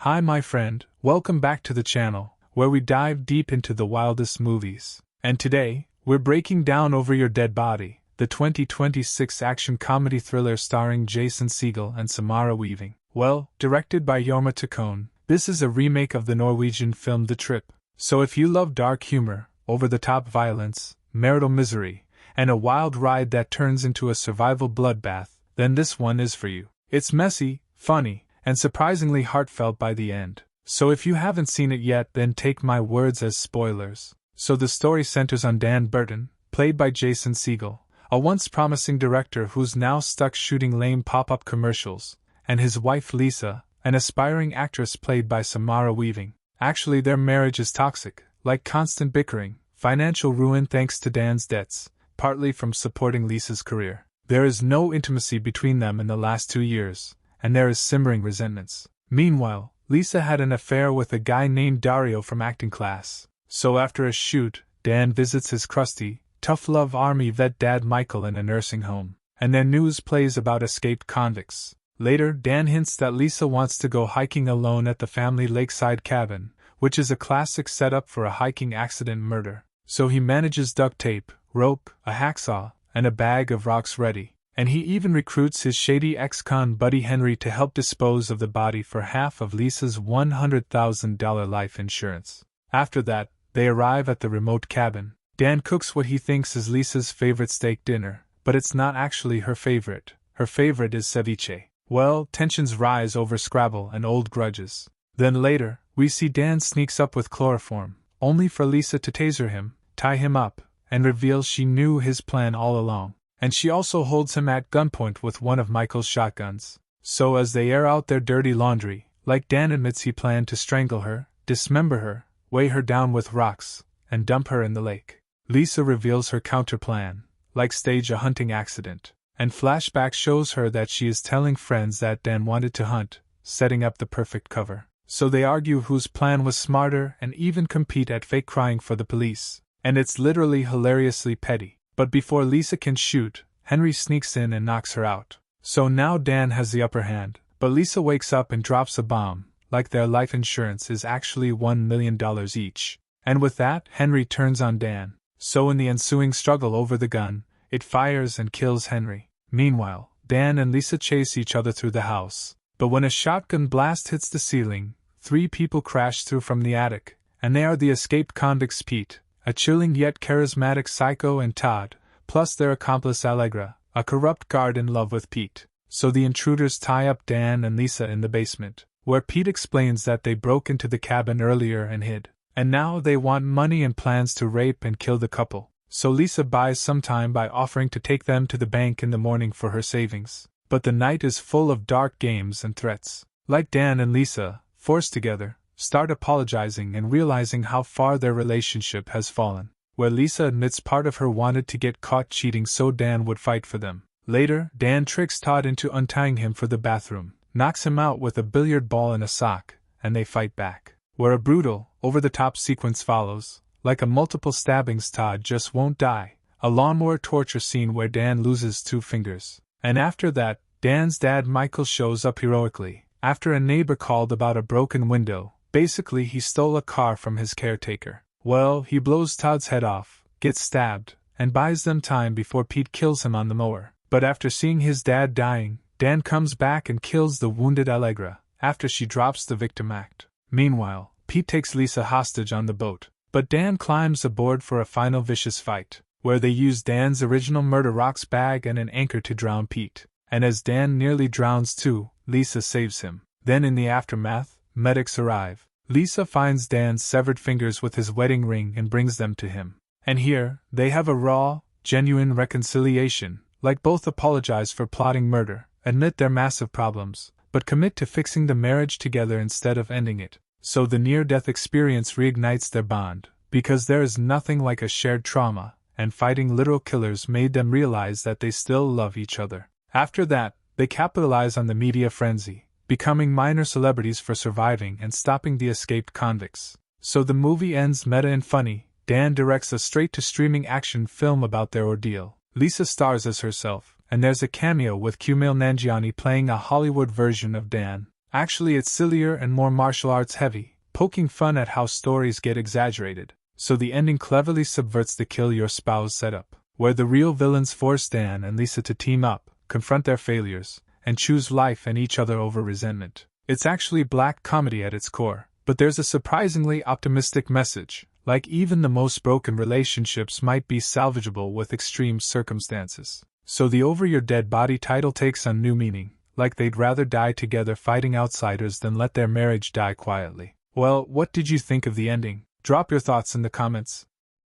Hi my friend, welcome back to the channel, where we dive deep into the wildest movies. And today, we're breaking down Over Your Dead Body, the 2026 action comedy thriller starring Jason Segel and Samara Weaving. Well, directed by Jorma Taccone, this is a remake of the Norwegian film The Trip. So if you love dark humor, over-the-top violence, marital misery, and a wild ride that turns into a survival bloodbath, then this one is for you. It's messy, funny, and surprisingly heartfelt by the end. So if you haven't seen it yet, then take my words as spoilers. So the story centers on Dan Burton, played by Jason Segel, a once promising director who's now stuck shooting lame pop-up commercials, and his wife Lisa, an aspiring actress played by Samara Weaving. Actually, their marriage is toxic, like constant bickering, financial ruin thanks to Dan's debts, partly from supporting Lisa's career. There is no intimacy between them in the last 2 years, and there is simmering resentments. Meanwhile, Lisa had an affair with a guy named Dario from acting class. So after a shoot, Dan visits his crusty, tough-love army vet dad Michael in a nursing home, and their news plays about escaped convicts. Later, Dan hints that Lisa wants to go hiking alone at the family lakeside cabin, which is a classic setup for a hiking accident murder. So he manages duct tape, rope, a hacksaw, and a bag of rocks ready. And he even recruits his shady ex-con buddy Henry to help dispose of the body for half of Lisa's $100,000 life insurance. After that, they arrive at the remote cabin. Dan cooks what he thinks is Lisa's favorite steak dinner, but it's not actually her favorite. Her favorite is ceviche. Well, tensions rise over Scrabble and old grudges. Then later, we see Dan sneaks up with chloroform, only for Lisa to taser him, tie him up, and reveal she knew his plan all along. And she also holds him at gunpoint with one of Michael's shotguns. So as they air out their dirty laundry, like Dan admits he planned to strangle her, dismember her, weigh her down with rocks, and dump her in the lake. Lisa reveals her counterplan, like stage a hunting accident, and flashback shows her that she is telling friends that Dan wanted to hunt, setting up the perfect cover. So they argue whose plan was smarter and even compete at fake crying for the police. And it's literally hilariously petty. But before Lisa can shoot, Henry sneaks in and knocks her out. So now Dan has the upper hand, but Lisa wakes up and drops a bomb, like their life insurance is actually $1 million each. And with that, Henry turns on Dan. So in the ensuing struggle over the gun, it fires and kills Henry. Meanwhile, Dan and Lisa chase each other through the house. But when a shotgun blast hits the ceiling, 3 people crash through from the attic, and they are the escaped convicts Pete, a chilling yet charismatic psycho, and Todd, plus their accomplice Allegra, a corrupt guard in love with Pete. So the intruders tie up Dan and Lisa in the basement, where Pete explains that they broke into the cabin earlier and hid. And now they want money and plans to rape and kill the couple. So Lisa buys some time by offering to take them to the bank in the morning for her savings. But the night is full of dark games and threats. Like Dan and Lisa, forced together, start apologizing and realizing how far their relationship has fallen, where Lisa admits part of her wanted to get caught cheating so Dan would fight for them. Later, Dan tricks Todd into untying him for the bathroom, knocks him out with a billiard ball and a sock, and they fight back, where a brutal, over-the-top sequence follows. Like a multiple stabbings, Todd just won't die, a lawnmower torture scene where Dan loses 2 fingers. And after that, Dan's dad Michael shows up heroically, after a neighbor called about a broken window. Basically, he stole a car from his caretaker. Well, he blows Todd's head off, gets stabbed, and buys them time before Pete kills him on the mower. But after seeing his dad dying, Dan comes back and kills the wounded Allegra, after she drops the victim act. Meanwhile, Pete takes Lisa hostage on the boat, but Dan climbs aboard for a final vicious fight, where they use Dan's original murder rocks bag and an anchor to drown Pete. And as Dan nearly drowns too, Lisa saves him. Then in the aftermath, medics arrive. Lisa finds Dan's severed fingers with his wedding ring and brings them to him. And here, they have a raw, genuine reconciliation, like both apologize for plotting murder, admit their massive problems, but commit to fixing the marriage together instead of ending it. So the near-death experience reignites their bond, because there is nothing like a shared trauma, and fighting literal killers made them realize that they still love each other. After that, they capitalize on the media frenzy, becoming minor celebrities for surviving and stopping the escaped convicts. So the movie ends meta and funny. Dan directs a straight-to-streaming action film about their ordeal. Lisa stars as herself, and there's a cameo with Kumail Nanjiani playing a Hollywood version of Dan. Actually, it's sillier and more martial arts heavy, poking fun at how stories get exaggerated. So the ending cleverly subverts the kill your spouse setup, where the real villains force Dan and Lisa to team up, confront their failures, and choose life and each other over resentment. It's actually black comedy at its core, but there's a surprisingly optimistic message, like even the most broken relationships might be salvageable with extreme circumstances. So the Over Your Dead Body title takes on new meaning, like they'd rather die together fighting outsiders than let their marriage die quietly. Well, what did you think of the ending? Drop your thoughts in the comments.